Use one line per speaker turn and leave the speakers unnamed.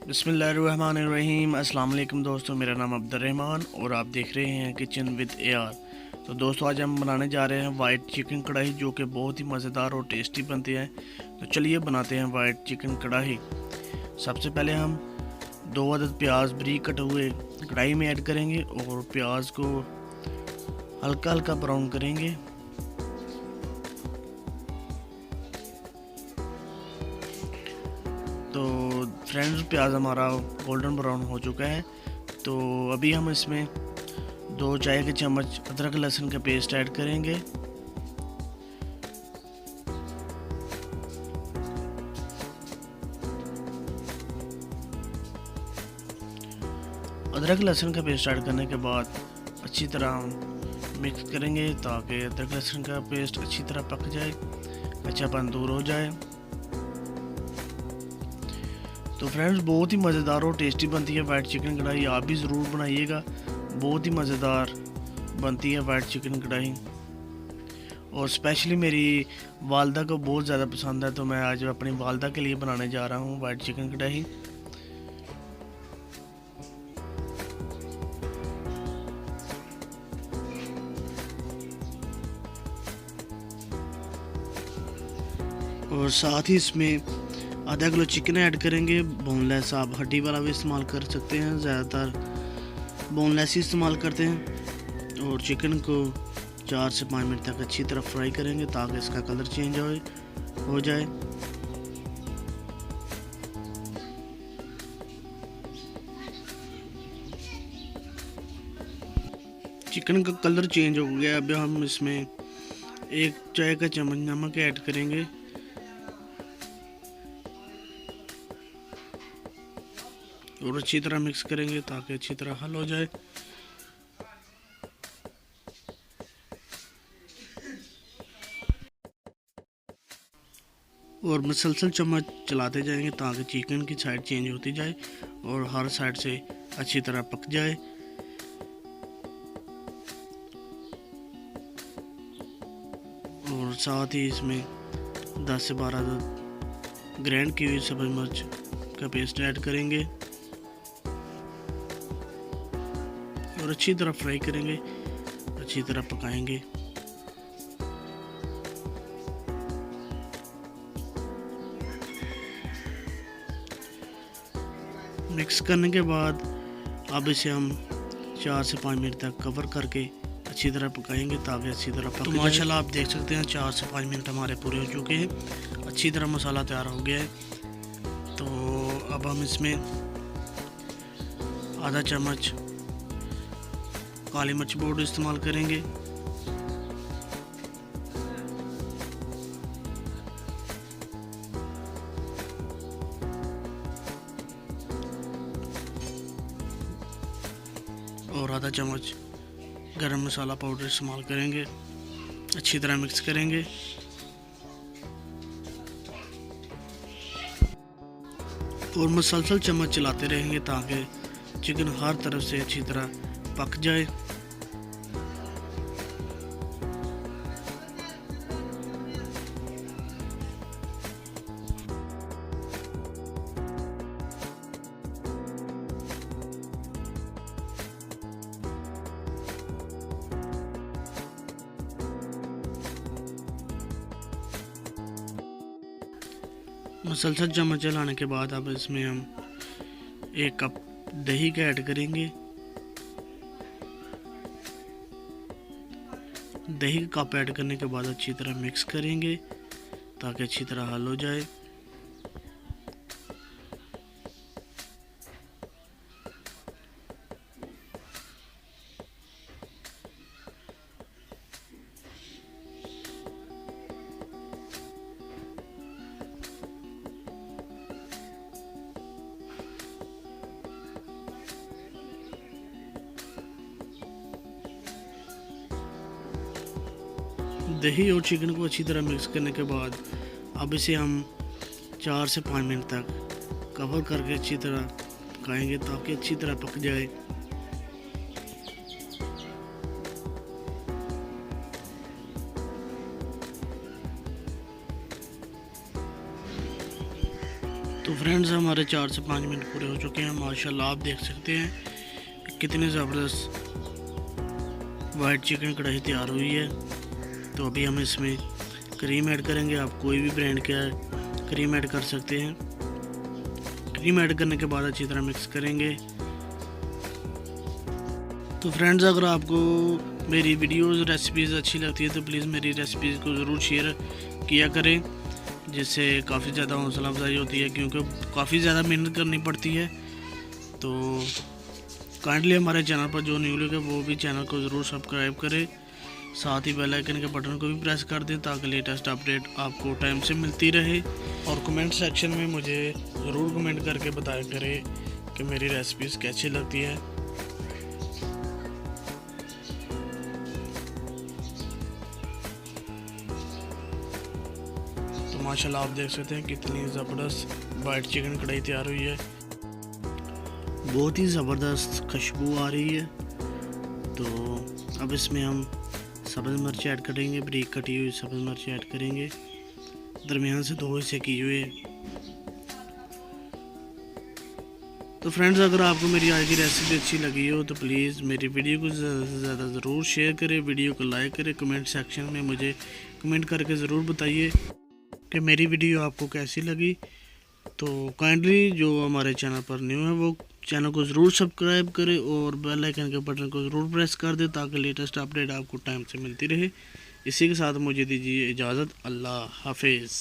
बिस्मिल्लाहिर्रहमानिर्रहीम। अस्सलाम वालेकुम दोस्तों, मेरा नाम अब्दुर्रहमान और आप देख रहे हैं किचन विद AR। तो दोस्तों, आज हम बनाने जा रहे हैं वाइट चिकन कढ़ाई, जो कि बहुत ही मज़ेदार और टेस्टी बनती है। तो चलिए बनाते हैं वाइट चिकन कढ़ाई। सबसे पहले हम 2 अदद प्याज बारीक कटे हुए कढ़ाई में ऐड करेंगे और प्याज को हल्का हल्का ब्राउन करेंगे। तो फ्रेंड्स, प्याज हमारा गोल्डन ब्राउन हो चुका है। तो अभी हम इसमें 2 चाय के चम्मच अदरक लहसुन का पेस्ट ऐड करेंगे। अदरक लहसुन का पेस्ट ऐड करने के बाद अच्छी तरह हम मिक्स करेंगे ताकि अदरक लहसुन का पेस्ट अच्छी तरह पक जाए, कच्चापन दूर हो जाए। तो फ्रेंड्स, बहुत ही मज़ेदार और टेस्टी बनती है वाइट चिकन कढ़ाई। आप भी ज़रूर बनाइएगा, बहुत ही मज़ेदार बनती है वाइट चिकन कढ़ाई। और स्पेशली मेरी वालदा को बहुत ज़्यादा पसंद है, तो मैं आज अपनी वालदा के लिए बनाने जा रहा हूँ वाइट चिकन कढ़ाई। और साथ ही इसमें आधा किलो चिकन ऐड करेंगे। बोनलेस आप हड्डी वाला भी इस्तेमाल कर सकते हैं, ज़्यादातर बोनलेस ही इस्तेमाल करते हैं। और चिकन को 4 से 5 मिनट तक अच्छी तरह फ्राई करेंगे ताकि इसका कलर चेंज हो जाए। चिकन का कलर चेंज हो गया। अब हम इसमें 1 चाय का चम्मच नमक ऐड करेंगे और अच्छी तरह मिक्स करेंगे ताकि अच्छी तरह हल हो जाए। और मुसलसल चम्मच चलाते जाएंगे ताकि चिकन की साइड चेंज होती जाए और हर साइड से अच्छी तरह पक जाए। और साथ ही इसमें 10 से 12 ग्राइंड की हुई सब्ज़ मिर्च का पेस्ट ऐड करेंगे और अच्छी तरह फ्राई करेंगे, अच्छी तरह पकाएंगे। मिक्स करने के बाद अब इसे हम 4 से 5 मिनट तक कवर करके अच्छी तरह पकाएंगे ताकि अच्छी तरह पक जाए। माशाल्लाह आप देख सकते हैं 4 से 5 मिनट हमारे पूरे हो चुके हैं, अच्छी तरह मसाला तैयार हो गया है। तो अब हम इसमें आधा चम्मच काली मिर्च पाउडर इस्तेमाल करेंगे। और आधा चम्मच गरम मसाला पाउडर इस्तेमाल करेंगे, अच्छी तरह मिक्स करेंगे। और मुसलसल चम्मच चलाते रहेंगे ताकि चिकन हर तरफ से अच्छी तरह पक जाए। मुसलसल चम्मच चलाने के बाद अब इसमें हम 1 कप दही का ऐड करेंगे। दही का कप ऐड करने के बाद अच्छी तरह मिक्स करेंगे ताकि अच्छी तरह हल हो जाए। दही और चिकन को अच्छी तरह मिक्स करने के बाद अब इसे हम 4 से 5 मिनट तक कवर करके अच्छी तरह पकाएंगे ताकि अच्छी तरह पक जाए। तो फ्रेंड्स हमारे 4 से 5 मिनट पूरे हो चुके हैं। माशाल्लाह आप देख सकते हैं कितनी ज़बरदस्त वाइट चिकन कढ़ाई तैयार हुई है। तो अभी हम इसमें क्रीम ऐड करेंगे। आप कोई भी ब्रांड का क्रीम ऐड कर सकते हैं। क्रीम ऐड करने के बाद अच्छी तरह मिक्स करेंगे। तो फ्रेंड्स अगर आपको मेरी वीडियोस रेसिपीज़ अच्छी लगती है तो प्लीज़ मेरी रेसिपीज़ को ज़रूर शेयर किया करें, जिससे काफ़ी ज़्यादा हौसला अफजाई होती है, क्योंकि काफ़ी ज़्यादा मेहनत करनी पड़ती है। तो काइंडली हमारे चैनल पर जो न्यू लोग है वो भी चैनल को ज़रूर सब्सक्राइब करें, साथ ही बेल आइकन के बटन को भी प्रेस कर दें ताकि लेटेस्ट अपडेट आपको टाइम से मिलती रहे। और कमेंट सेक्शन में मुझे ज़रूर कमेंट करके बताया करें कि मेरी रेसिपीज़ कैसी लगती है। तो माशाल्लाह आप देख सकते हैं कितनी ज़बरदस्त वाइट चिकन कढ़ाई तैयार हुई है। बहुत ही ज़बरदस्त खुशबू आ रही है। तो अब इसमें हम सब्ज़ मिर्च ऐड करेंगे। बारीक कटी हुई सब्ज़ मिर्च ऐड करेंगे, दरमियान से 2 हिस्से किए हुए। तो फ्रेंड्स अगर आपको मेरी आज की रेसिपी अच्छी लगी हो तो प्लीज़ मेरी वीडियो को ज़्यादा से ज़्यादा ज़रूर शेयर करें, वीडियो को लाइक करें। कमेंट सेक्शन में मुझे कमेंट करके ज़रूर बताइए कि मेरी वीडियो आपको कैसी लगी। तो काइंडली जो हमारे चैनल पर न्यू है वो चैनल को ज़रूर सब्सक्राइब करें और बेल आइकन के बटन को ज़रूर प्रेस कर दें ताकि लेटेस्ट अपडेट आपको टाइम से मिलती रहे। इसी के साथ मुझे दीजिए इजाज़त। अल्लाह हाफिज़।